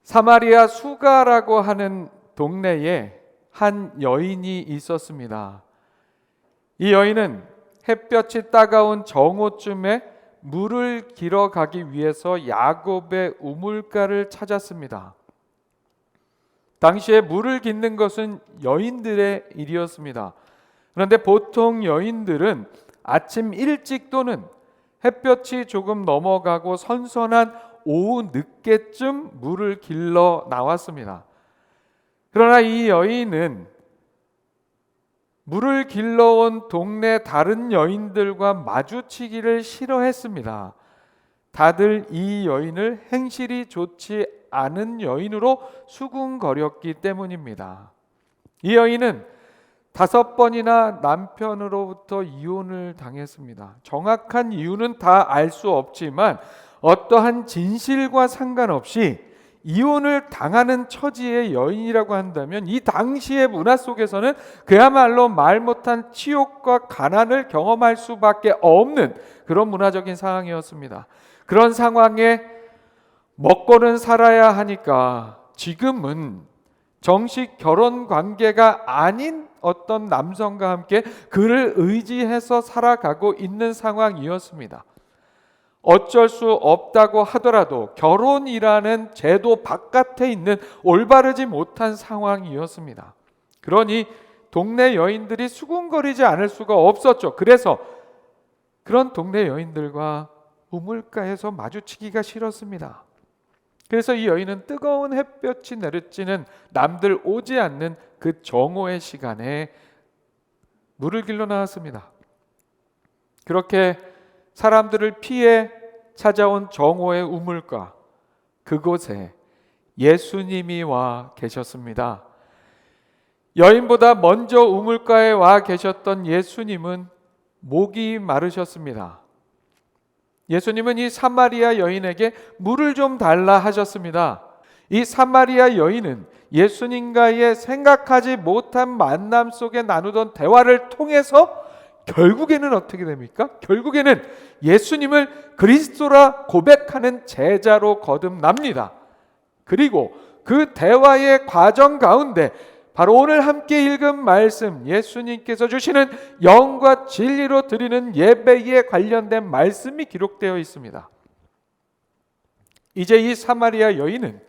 사마리아 수가라고 하는 동네에 한 여인이 있었습니다. 이 여인은 햇볕이 따가운 정오쯤에 물을 길어 가기 위해서 야곱의 우물가를 찾았습니다. 당시에 물을 깃는 것은 여인들의 일이었습니다. 그런데 보통 여인들은 아침 일찍 또는 햇볕이 조금 넘어가고 선선한 오후 늦게쯤 물을 길러 나왔습니다. 그러나 이 여인은 물을 길러온 동네 다른 여인들과 마주치기를 싫어했습니다. 다들 이 여인을 행실이 좋지 않은 여인으로 수군거렸기 때문입니다. 이 여인은 5번이나 남편으로부터 이혼을 당했습니다. 정확한 이유는 다 알 수 없지만 어떠한 진실과 상관없이 이혼을 당하는 처지의 여인이라고 한다면 이 당시의 문화 속에서는 그야말로 말 못한 치욕과 가난을 경험할 수밖에 없는 그런 문화적인 상황이었습니다. 그런 상황에 먹고는 살아야 하니까 지금은 정식 결혼 관계가 아닌 어떤 남성과 함께 그를 의지해서 살아가고 있는 상황이었습니다. 어쩔 수 없다고 하더라도 결혼이라는 제도 바깥에 있는 올바르지 못한 상황이었습니다. 그러니 동네 여인들이 수군거리지 않을 수가 없었죠. 그래서 그런 동네 여인들과 우물가에서 마주치기가 싫었습니다. 그래서 이 여인은 뜨거운 햇볕이 내리쬐는 남들 오지 않는 그 정오의 시간에 물을 길러 나왔습니다. 그렇게 사람들을 피해 찾아온 정오의 우물가, 그곳에 예수님이 와 계셨습니다. 여인보다 먼저 우물가에 와 계셨던 예수님은 목이 마르셨습니다. 예수님은 이 사마리아 여인에게 물을 좀 달라 하셨습니다. 이 사마리아 여인은 예수님과의 생각하지 못한 만남 속에 나누던 대화를 통해서 결국에는 어떻게 됩니까? 결국에는 예수님을 그리스도라 고백하는 제자로 거듭납니다. 그리고 그 대화의 과정 가운데 바로 오늘 함께 읽은 말씀, 예수님께서 주시는 영과 진리로 드리는 예배에 관련된 말씀이 기록되어 있습니다. 이제 이 사마리아 여인은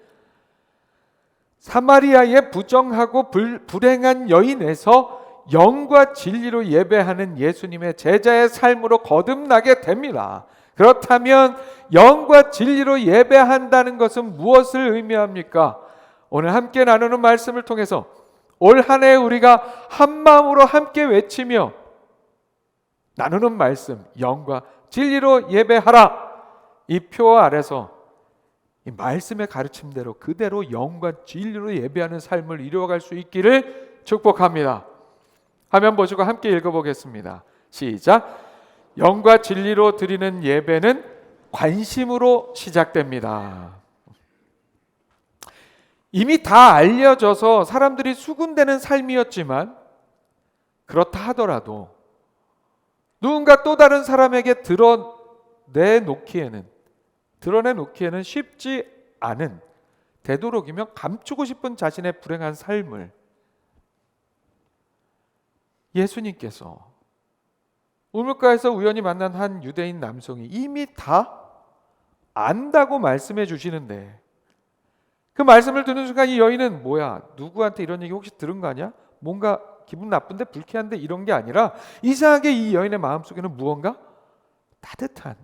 사마리아의 부정하고 불행한 여인에서 영과 진리로 예배하는 예수님의 제자의 삶으로 거듭나게 됩니다. 그렇다면 영과 진리로 예배한다는 것은 무엇을 의미합니까? 오늘 함께 나누는 말씀을 통해서 올 한 해 우리가 한 마음으로 함께 외치며 나누는 말씀, 영과 진리로 예배하라. 이 표 아래서 이 말씀의 가르침대로 그대로 영과 진리로 예배하는 삶을 이루어갈 수 있기를 축복합니다. 화면 보시고 함께 읽어보겠습니다. 시작. 영과 진리로 드리는 예배는 관심으로 시작됩니다. 이미 다 알려져서 사람들이 수군대는 삶이었지만 그렇다 하더라도 누군가 또 다른 사람에게 드러내놓기에는 쉽지 않은, 되도록이면 감추고 싶은 자신의 불행한 삶을 예수님께서 우물가에서 우연히 만난 한 유대인 남성이 이미 다 안다고 말씀해 주시는데 그 말씀을 듣는 순간 이 여인은 뭐야? 누구한테 이런 얘기 혹시 들은 거 아니야? 뭔가 기분 나쁜데 불쾌한데 이런 게 아니라 이상하게 이 여인의 마음속에는 무언가 따뜻한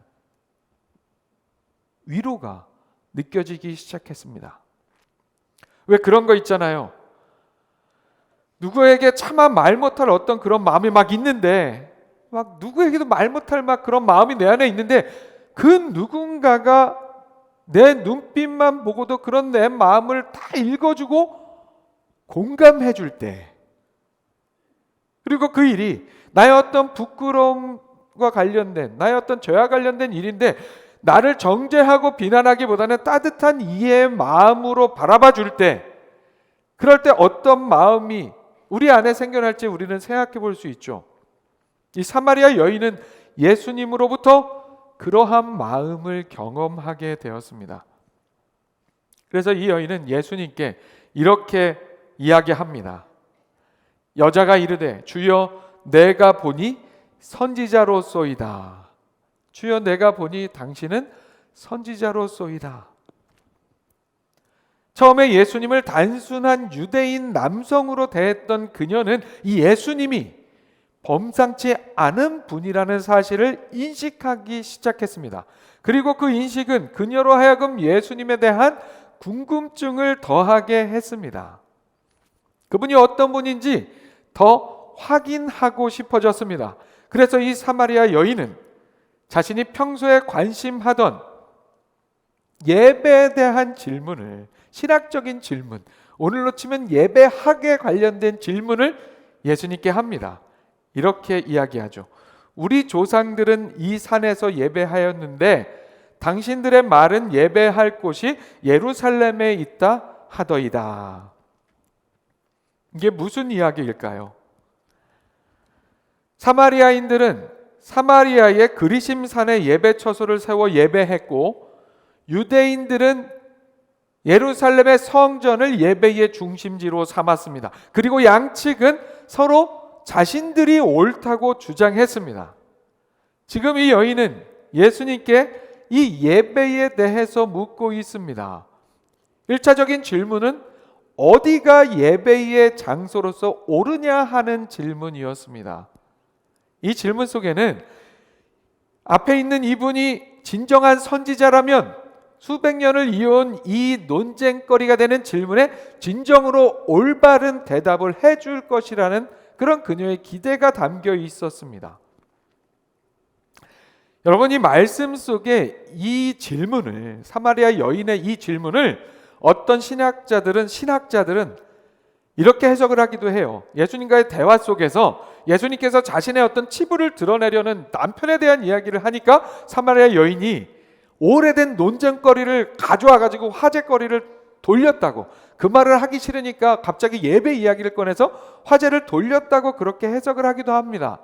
위로가 느껴지기 시작했습니다. 왜 그런 거 있잖아요. 누구에게 차마 말 못할 어떤 그런 마음이 막 있는데 막 누구에게도 말 못할 막 그런 마음이 내 안에 있는데 그 누군가가 내 눈빛만 보고도 그런 내 마음을 다 읽어주고 공감해 줄 때, 그리고 그 일이 나의 어떤 부끄러움과 관련된, 나의 어떤 죄와 관련된 일인데 나를 정죄하고 비난하기보다는 따뜻한 이해의 마음으로 바라봐 줄 때, 그럴 때 어떤 마음이 우리 안에 생겨날지 우리는 생각해 볼 수 있죠. 이 사마리아 여인은 예수님으로부터 그러한 마음을 경험하게 되었습니다. 그래서 이 여인은 예수님께 이렇게 이야기합니다. 여자가 이르되 주여 내가 보니 선지자로소이다. 주여 내가 보니 당신은 선지자로소이다. 처음에 예수님을 단순한 유대인 남성으로 대했던 그녀는 이 예수님이 범상치 않은 분이라는 사실을 인식하기 시작했습니다. 그리고 그 인식은 그녀로 하여금 예수님에 대한 궁금증을 더하게 했습니다. 그분이 어떤 분인지 더 확인하고 싶어졌습니다. 그래서 이 사마리아 여인은 자신이 평소에 관심하던 예배에 대한 질문을, 신학적인 질문, 오늘로 치면 예배학에 관련된 질문을 예수님께 합니다. 이렇게 이야기하죠. 우리 조상들은 이 산에서 예배하였는데 당신들의 말은 예배할 곳이 예루살렘에 있다 하더이다. 이게 무슨 이야기일까요? 사마리아인들은 사마리아의 그리심산에 예배처소를 세워 예배했고, 유대인들은 예루살렘의 성전을 예배의 중심지로 삼았습니다. 그리고 양측은 서로 자신들이 옳다고 주장했습니다. 지금 이 여인은 예수님께 이 예배에 대해서 묻고 있습니다. 1차적인 질문은 어디가 예배의 장소로서 옳으냐 하는 질문이었습니다. 이 질문 속에는 앞에 있는 이분이 진정한 선지자라면 수백 년을 이어온 이 논쟁거리가 되는 질문에 진정으로 올바른 대답을 해줄 것이라는 그런 그녀의 기대가 담겨 있었습니다. 여러분, 이 말씀 속에 이 질문을, 사마리아 여인의 이 질문을 어떤 신학자들은 이렇게 해석을 하기도 해요. 예수님과의 대화 속에서 예수님께서 자신의 어떤 치부를 드러내려는 남편에 대한 이야기를 하니까 사마리아 여인이 오래된 논쟁거리를 가져와 가지고 화제거리를 돌렸다고, 그 말을 하기 싫으니까 갑자기 예배 이야기를 꺼내서 화제를 돌렸다고 그렇게 해석을 하기도 합니다.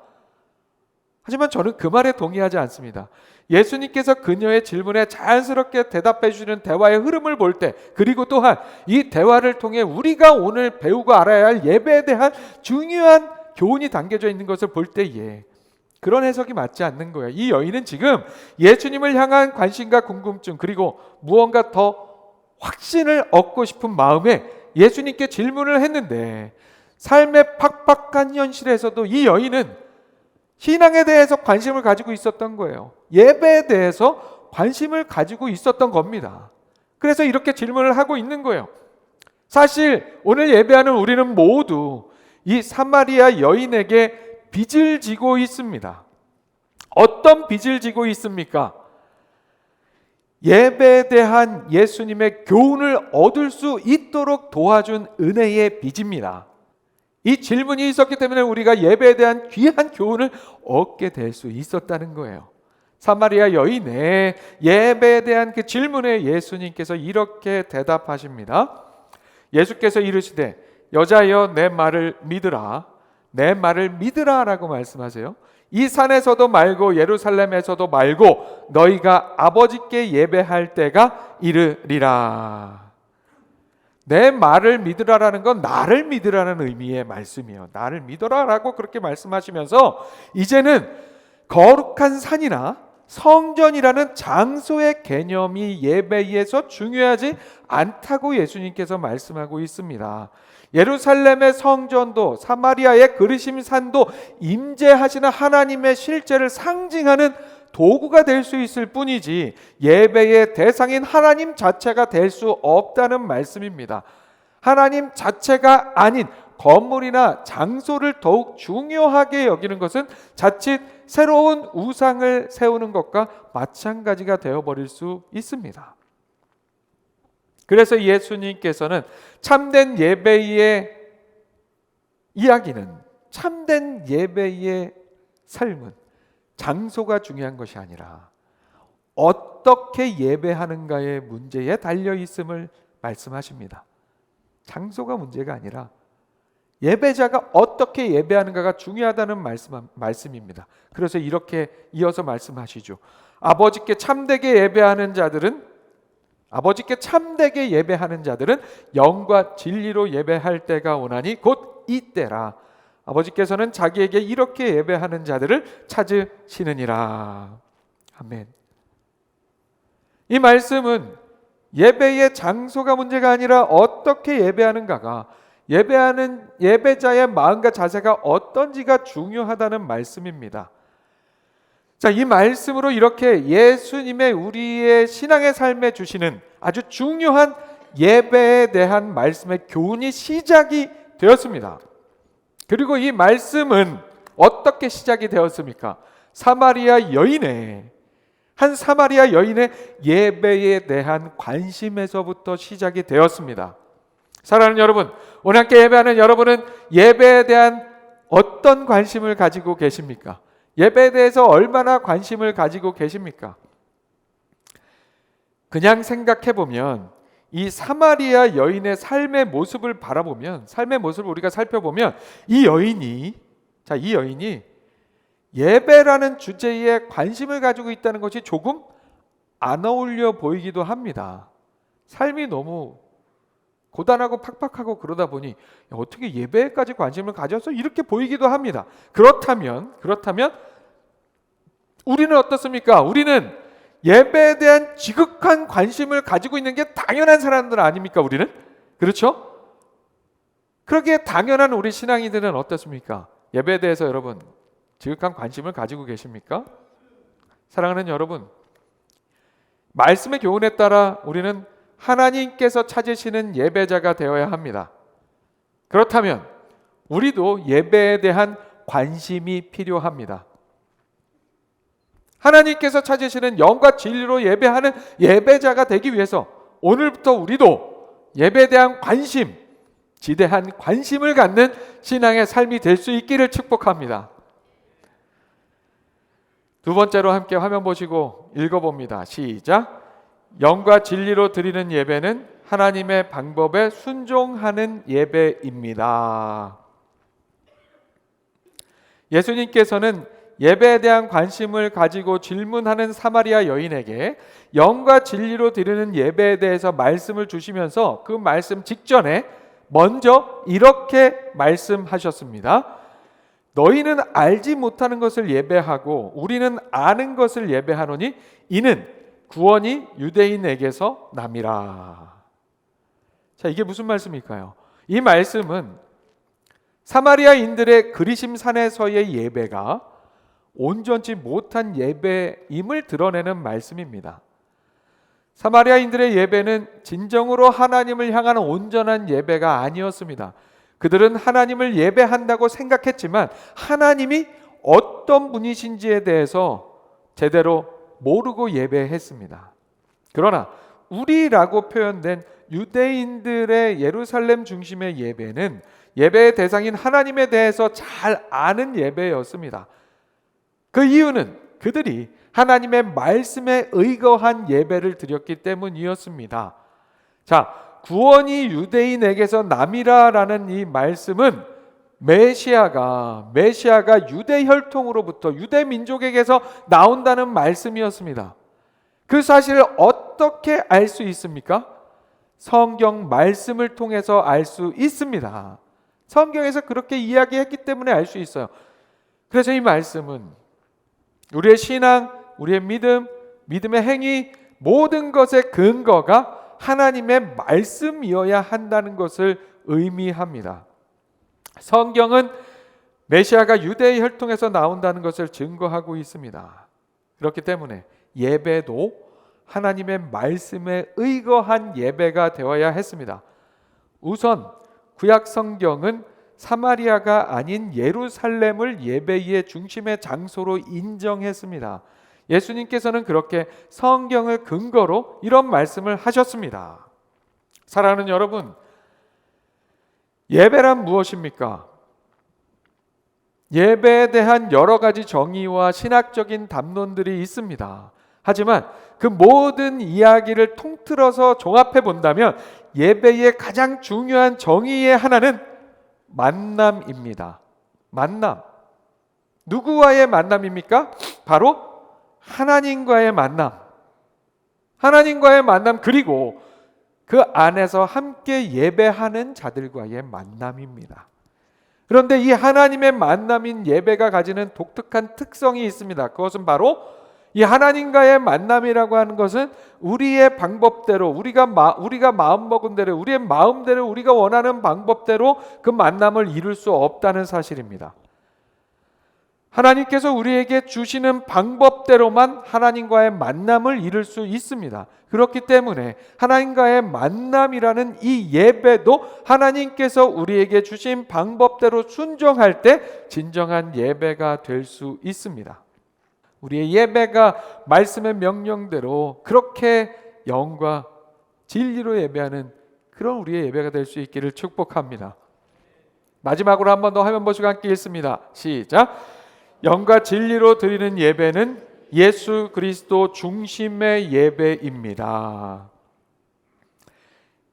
하지만 저는 그 말에 동의하지 않습니다. 예수님께서 그녀의 질문에 자연스럽게 대답해 주시는 대화의 흐름을 볼 때, 그리고 또한 이 대화를 통해 우리가 오늘 배우고 알아야 할 예배에 대한 중요한 교훈이 담겨져 있는 것을 볼 때에 그런 해석이 맞지 않는 거예요. 이 여인은 지금 예수님을 향한 관심과 궁금증, 그리고 무언가 더 확신을 얻고 싶은 마음에 예수님께 질문을 했는데, 삶의 팍팍한 현실에서도 이 여인은 신앙에 대해서 관심을 가지고 있었던 거예요. 예배에 대해서 관심을 가지고 있었던 겁니다. 그래서 이렇게 질문을 하고 있는 거예요. 사실 오늘 예배하는 우리는 모두 이 사마리아 여인에게 빚을 지고 있습니다. 어떤 빚을 지고 있습니까? 예배에 대한 예수님의 교훈을 얻을 수 있도록 도와준 은혜의 빚입니다. 이 질문이 있었기 때문에 우리가 예배에 대한 귀한 교훈을 얻게 될 수 있었다는 거예요. 사마리아 여인의 예배에 대한 그 질문에 예수님께서 이렇게 대답하십니다. 예수께서 이르시되 여자여 내 말을 믿으라. 내 말을 믿으라 라고 말씀하세요. 이 산에서도 말고 예루살렘에서도 말고 너희가 아버지께 예배할 때가 이르리라. 내 말을 믿으라라는 건 나를 믿으라는 의미의 말씀이에요. 나를 믿어라라고 그렇게 말씀하시면서 이제는 거룩한 산이나 성전이라는 장소의 개념이 예배에서 중요하지 않다고 예수님께서 말씀하고 있습니다. 예루살렘의 성전도 사마리아의 그리심산도 임재하시는 하나님의 실제를 상징하는 도구가 될 수 있을 뿐이지 예배의 대상인 하나님 자체가 될 수 없다는 말씀입니다. 하나님 자체가 아닌 건물이나 장소를 더욱 중요하게 여기는 것은 자칫 새로운 우상을 세우는 것과 마찬가지가 되어버릴 수 있습니다. 그래서 예수님께서는 참된 예배의 이야기는, 참된 예배의 삶은 장소가 중요한 것이 아니라 어떻게 예배하는가의 문제에 달려 있음을 말씀하십니다. 장소가 문제가 아니라 예배자가 어떻게 예배하는가가 중요하다는 말씀입니다. 그래서 이렇게 이어서 말씀하시죠. 아버지께 참되게 예배하는 자들은 아버지께 참되게 예배하는 자들은 영과 진리로 예배할 때가 오나니 곧 이때라. 아버지께서는 자기에게 이렇게 예배하는 자들을 찾으시느니라. 아멘. 이 말씀은 예배의 장소가 문제가 아니라 어떻게 예배하는가가, 예배하는 예배자의 마음과 자세가 어떤지가 중요하다는 말씀입니다. 자, 이 말씀으로 이렇게 예수님의 우리의 신앙의 삶에 주시는 아주 중요한 예배에 대한 말씀의 교훈이 시작이 되었습니다. 그리고 이 말씀은 어떻게 시작이 되었습니까? 한 사마리아 여인의 예배에 대한 관심에서부터 시작이 되었습니다. 사랑하는 여러분, 오늘 함께 예배하는 여러분은 예배에 대한 어떤 관심을 가지고 계십니까? 예배에 대해서 얼마나 관심을 가지고 계십니까? 그냥 생각해 보면 이 사마리아 여인의 삶의 모습을 바라보면, 삶의 모습을 우리가 살펴보면 이 여인이 예배라는 주제에 관심을 가지고 있다는 것이 조금 안 어울려 보이기도 합니다. 삶이 너무 고단하고 팍팍하고 그러다 보니 어떻게 예배까지 관심을 가져서 이렇게 보이기도 합니다. 그렇다면 우리는 어떻습니까? 우리는 예배에 대한 지극한 관심을 가지고 있는 게 당연한 사람들 아닙니까? 우리는? 그렇죠? 그러기에 당연한 우리 신앙인들은 어떻습니까? 예배에 대해서 여러분 지극한 관심을 가지고 계십니까? 사랑하는 여러분, 말씀의 교훈에 따라 우리는 하나님께서 찾으시는 예배자가 되어야 합니다. 그렇다면 우리도 예배에 대한 관심이 필요합니다. 하나님께서 찾으시는 영과 진리로 예배하는 예배자가 되기 위해서 오늘부터 우리도 예배에 대한 관심, 지대한 관심을 갖는 신앙의 삶이 될 수 있기를 축복합니다. 두 번째로 함께 화면 보시고 읽어봅니다. 시작. 영과 진리로 드리는 예배는 하나님의 방법에 순종하는 예배입니다. 예수님께서는 예배에 대한 관심을 가지고 질문하는 사마리아 여인에게 영과 진리로 드리는 예배에 대해서 말씀을 주시면서 그 말씀 직전에 먼저 이렇게 말씀하셨습니다. 너희는 알지 못하는 것을 예배하고 우리는 아는 것을 예배하노니 이는 구원이 유대인에게서 남이라. 자, 이게 무슨 말씀일까요? 이 말씀은 사마리아인들의 그리심 산에서의 예배가 온전치 못한 예배임을 드러내는 말씀입니다. 사마리아인들의 예배는 진정으로 하나님을 향한 온전한 예배가 아니었습니다. 그들은 하나님을 예배한다고 생각했지만 하나님이 어떤 분이신지에 대해서 제대로 모르고 예배했습니다. 그러나 우리라고 표현된 유대인들의 예루살렘 중심의 예배는 예배의 대상인 하나님에 대해서 잘 아는 예배였습니다. 그 이유는 그들이 하나님의 말씀에 의거한 예배를 드렸기 때문이었습니다. 자, 구원이 유대인에게서 남이라라는 이 말씀은 메시아가 유대 혈통으로부터 유대 민족에게서 나온다는 말씀이었습니다. 그 사실을 어떻게 알 수 있습니까? 성경 말씀을 통해서 알 수 있습니다. 성경에서 그렇게 이야기했기 때문에 알 수 있어요. 그래서 이 말씀은 우리의 신앙, 우리의 믿음, 믿음의 행위, 모든 것의 근거가 하나님의 말씀이어야 한다는 것을 의미합니다. 성경은 메시아가 유대의 혈통에서 나온다는 것을 증거하고 있습니다. 그렇기 때문에 예배도 하나님의 말씀에 의거한 예배가 되어야 했습니다. 우선 구약 성경은 사마리아가 아닌 예루살렘을 예배의 중심의 장소로 인정했습니다. 예수님께서는 그렇게 성경을 근거로 이런 말씀을 하셨습니다. 사랑하는 여러분, 예배란 무엇입니까? 예배에 대한 여러 가지 정의와 신학적인 담론들이 있습니다. 하지만 그 모든 이야기를 통틀어서 종합해 본다면 예배의 가장 중요한 정의의 하나는 만남입니다. 만남. 누구와의 만남입니까? 바로 하나님과의 만남. 하나님과의 만남, 그리고 그 안에서 함께 예배하는 자들과의 만남입니다. 그런데 이 하나님의 만남인 예배가 가지는 독특한 특성이 있습니다. 그것은 바로 이 하나님과의 만남이라고 하는 것은 우리의 방법대로, 우리가 마음먹은 대로, 우리의 마음대로, 우리가 원하는 방법대로 그 만남을 이룰 수 없다는 사실입니다. 하나님께서 우리에게 주시는 방법대로만 하나님과의 만남을 이룰 수 있습니다. 그렇기 때문에 하나님과의 만남이라는 이 예배도 하나님께서 우리에게 주신 방법대로 순종할 때 진정한 예배가 될 수 있습니다. 우리의 예배가 말씀의 명령대로 그렇게 영과 진리로 예배하는 그런 우리의 예배가 될 수 있기를 축복합니다. 마지막으로 한 번 더 화면 보시고 함께 읽습니다. 시작. 영과 진리로 드리는 예배는 예수 그리스도 중심의 예배입니다.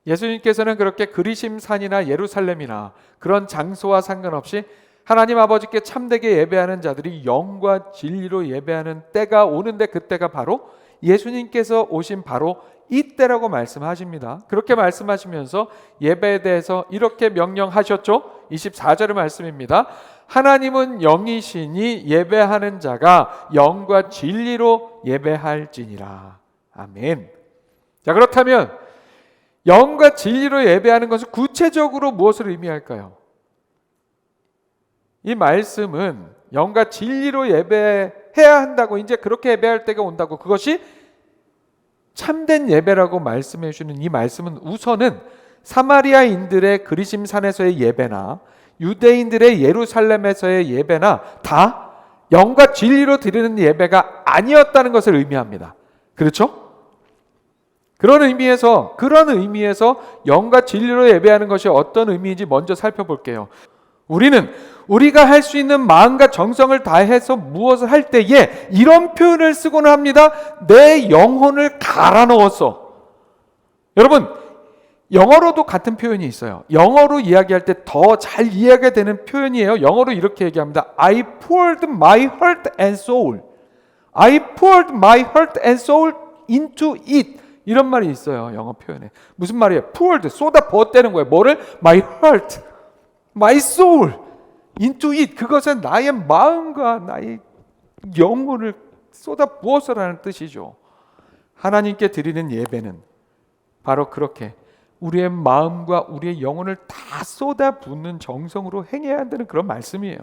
예수님께서는 그렇게 그리심산이나 예루살렘이나 그런 장소와 상관없이 하나님 아버지께 참되게 예배하는 자들이 영과 진리로 예배하는 때가 오는데, 그때가 바로 예수님께서 오신 바로 이때라고 말씀하십니다. 그렇게 말씀하시면서 예배에 대해서 이렇게 명령하셨죠. 24절의 말씀입니다. 하나님은 영이시니 예배하는 자가 영과 진리로 예배할지니라. 아멘. 자, 그렇다면 영과 진리로 예배하는 것은 구체적으로 무엇을 의미할까요? 이 말씀은 영과 진리로 예배해야 한다고, 이제 그렇게 예배할 때가 온다고, 그것이 참된 예배라고 말씀해 주시는 이 말씀은 우선은 사마리아인들의 그리심산에서의 예배나 유대인들의 예루살렘에서의 예배나 다 영과 진리로 드리는 예배가 아니었다는 것을 의미합니다. 그렇죠? 그런 의미에서 영과 진리로 예배하는 것이 어떤 의미인지 먼저 살펴볼게요. 우리는 우리가 할 수 있는 마음과 정성을 다해서 무엇을 할 때에 이런 표현을 쓰고는 합니다. 내 영혼을 갈아 넣었어. 여러분, 영어로도 같은 표현이 있어요. 영어로 이야기할 때 더 잘 이해가 되는 표현이에요. 영어로 이렇게 얘기합니다. I poured my heart and soul. I poured my heart and soul into it. 이런 말이 있어요. 영어 표현에. 무슨 말이에요? poured, 쏟아 부었다는 거예요. 뭐를? My heart, my soul into it. 그것은 나의 마음과 나의 영혼을 쏟아 부어서라는 뜻이죠. 하나님께 드리는 예배는 바로 그렇게 우리의 마음과 우리의 영혼을 다 쏟아붓는 정성으로 행해야 한다는 그런 말씀이에요.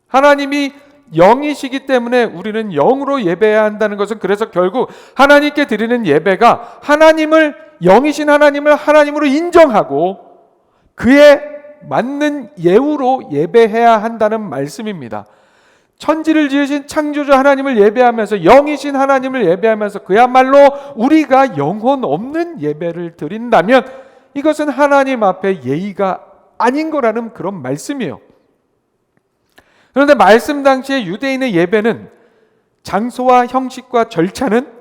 하나님이 영이시기 때문에 우리는 영으로 예배해야 한다는 것은, 그래서 결국 하나님께 드리는 예배가 하나님을, 영이신 하나님을 하나님으로 인정하고 그에 맞는 예우로 예배해야 한다는 말씀입니다. 천지를 지으신 창조주 하나님을 예배하면서, 영이신 하나님을 예배하면서 그야말로 우리가 영혼 없는 예배를 드린다면 이것은 하나님 앞에 예의가 아닌 거라는 그런 말씀이에요. 그런데 말씀 당시의 유대인의 예배는 장소와 형식과 절차는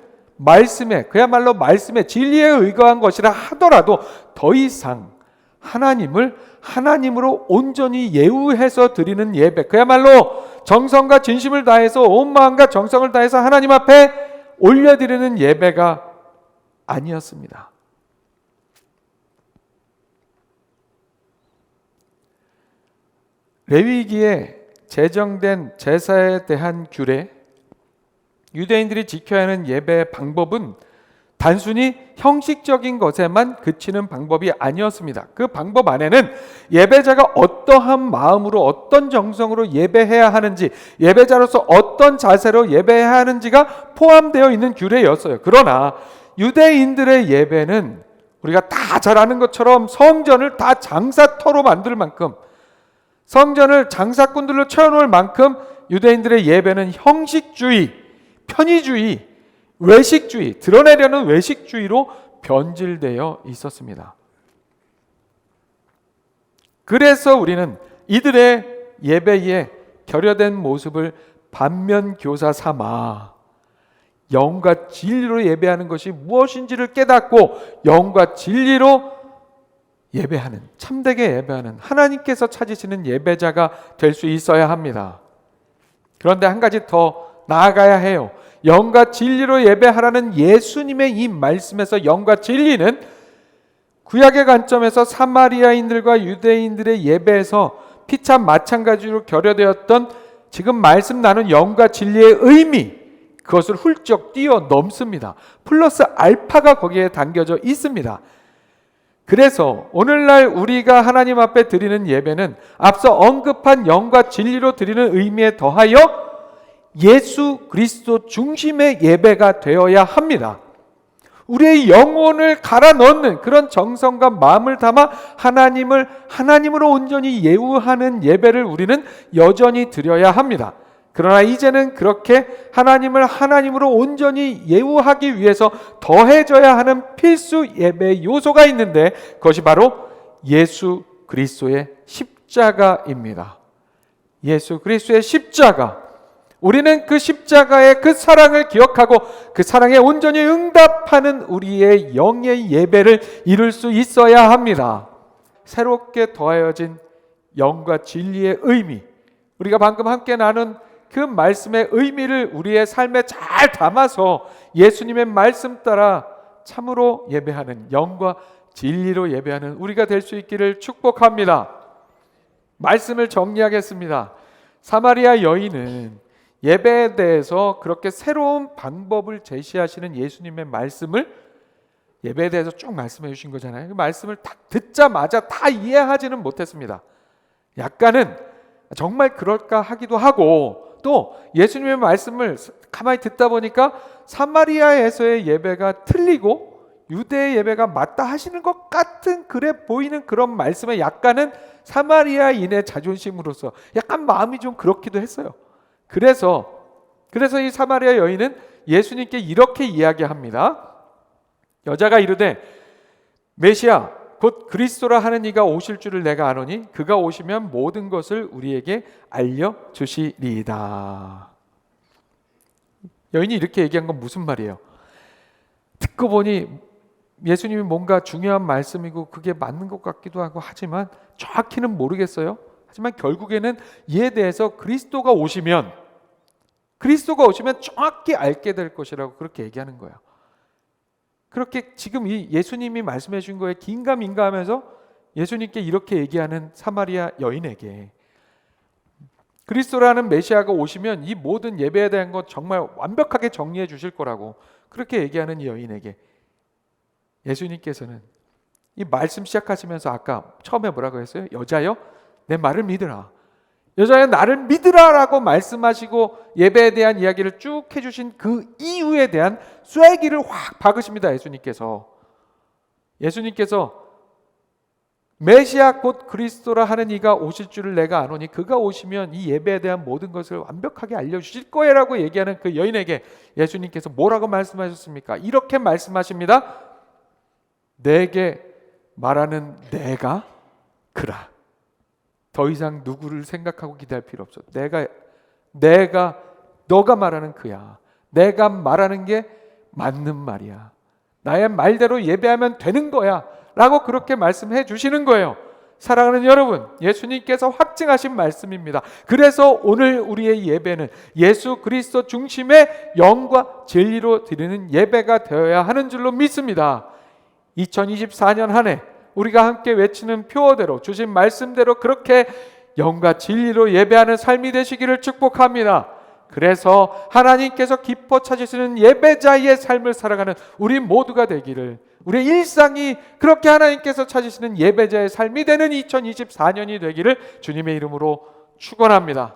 그야말로 말씀에 진리에 의거한 것이라 하더라도 더 이상 하나님을 하나님으로 온전히 예우해서 드리는 예배, 그야말로 정성과 진심을 다해서 온 마음과 정성을 다해서 하나님 앞에 올려드리는 예배가 아니었습니다. 레위기에 제정된 제사에 대한 규례, 유대인들이 지켜야 하는 예배의 방법은 단순히 형식적인 것에만 그치는 방법이 아니었습니다. 그 방법 안에는 예배자가 어떠한 마음으로, 어떤 정성으로 예배해야 하는지, 예배자로서 어떤 자세로 예배해야 하는지가 포함되어 있는 규례였어요. 그러나 유대인들의 예배는 우리가 다 잘 아는 것처럼 성전을 다 장사터로 만들 만큼, 성전을 장사꾼들로 채워놓을 만큼 유대인들의 예배는 형식주의, 편의주의, 외식주의, 드러내려는 외식주의로 변질되어 있었습니다. 그래서 우리는 이들의 예배에 결여된 모습을 반면교사 삼아 영과 진리로 예배하는 것이 무엇인지를 깨닫고 영과 진리로 예배하는, 참되게 예배하는, 하나님께서 찾으시는 예배자가 될 수 있어야 합니다. 그런데 한 가지 더 나아가야 해요. 영과 진리로 예배하라는 예수님의 이 말씀에서 영과 진리는 구약의 관점에서 사마리아인들과 유대인들의 예배에서 피차 마찬가지로 결여되었던 지금 말씀 나눈 영과 진리의 의미, 그것을 훌쩍 뛰어넘습니다. 플러스 알파가 거기에 담겨져 있습니다. 그래서 오늘날 우리가 하나님 앞에 드리는 예배는 앞서 언급한 영과 진리로 드리는 의미에 더하여 예수 그리스도 중심의 예배가 되어야 합니다. 우리의 영혼을 갈아 넣는 그런 정성과 마음을 담아 하나님으로 온전히 예우하는 예배를 우리는 여전히 드려야 합니다. 그러나 이제는 그렇게 하나님으로 온전히 예우하기 위해서 더해져야 하는 필수 예배 요소가 있는데 그것이 바로 예수 그리스도의 십자가입니다. 예수 그리스도의 십자가. 우리는 그 십자가의 그 사랑을 기억하고 그 사랑에 온전히 응답하는 우리의 영의 예배를 이룰 수 있어야 합니다. 새롭게 더하여진 영과 진리의 의미, 우리가 방금 함께 나눈 그 말씀의 의미를 우리의 삶에 잘 담아서 예수님의 말씀 따라 참으로 예배하는, 영과 진리로 예배하는 우리가 될 수 있기를 축복합니다. 말씀을 정리하겠습니다. 사마리아 여인은 예배에 대해서 그렇게 새로운 방법을 제시하시는 예수님의 말씀을, 예배에 대해서 쭉 말씀해 주신 거잖아요. 그 말씀을 딱 듣자마자 다 이해하지는 못했습니다. 약간은 정말 그럴까 하기도 하고, 또 예수님의 말씀을 가만히 듣다 보니까 사마리아에서의 예배가 틀리고 유대의 예배가 맞다 하시는 것 같은, 그래 보이는 그런 말씀에 약간은 사마리아인의 자존심으로서 약간 마음이 좀 그렇기도 했어요. 그래서 이 사마리아 여인은 예수님께 이렇게 이야기합니다. 여자가 이르되 메시아 곧 그리스도라 하는 이가 오실 줄을 내가 아노니 그가 오시면 모든 것을 우리에게 알려주시리이다. 여인이 이렇게 얘기한 건 무슨 말이에요? 듣고 보니 예수님이 뭔가 중요한 말씀이고 그게 맞는 것 같기도 하고 하지만 정확히는 모르겠어요. 하지만 결국에는 이에 대해서 그리스도가 오시면 정확히 알게 될 것이라고 그렇게 얘기하는 거예요. 그렇게 지금 이 예수님이 말씀해 주신 거에 긴가민가하면서 예수님께 이렇게 얘기하는 사마리아 여인에게 그리스도라는 메시아가 오시면 이 모든 예배에 대한 것 정말 완벽하게 정리해 주실 거라고 그렇게 얘기하는 이 여인에게 예수님께서는 이 말씀 시작하시면서 아까 처음에 뭐라고 했어요? 여자여 내 말을 믿으라. 여자여 나를 믿으라라고 말씀하시고 예배에 대한 이야기를 쭉 해주신 그 이유에 대한 쐐기를 확 박으십니다. 예수님께서 메시아 곧 그리스도라 하는 이가 오실 줄을 내가 아노니 그가 오시면 이 예배에 대한 모든 것을 완벽하게 알려주실 거라고 얘기하는 그 여인에게 예수님께서 뭐라고 말씀하셨습니까? 이렇게 말씀하십니다. 내게 말하는 내가 그라. 더 이상 누구를 생각하고 기다릴 필요 없어. 너가 말하는 그야. 내가 말하는 게 맞는 말이야. 나의 말대로 예배하면 되는 거야 라고 그렇게 말씀해 주시는 거예요. 사랑하는 여러분, 예수님께서 확증하신 말씀입니다. 그래서 오늘 우리의 예배는 예수 그리스도 중심의 영과 진리로 드리는 예배가 되어야 하는 줄로 믿습니다. 2024년 한 해 우리가 함께 외치는 표어대로 주신 말씀대로 그렇게 영과 진리로 예배하는 삶이 되시기를 축복합니다. 그래서 하나님께서 기뻐 찾으시는 예배자의 삶을 살아가는 우리 모두가 되기를, 우리의 일상이 그렇게 하나님께서 찾으시는 예배자의 삶이 되는 2024년이 되기를 주님의 이름으로 축원합니다.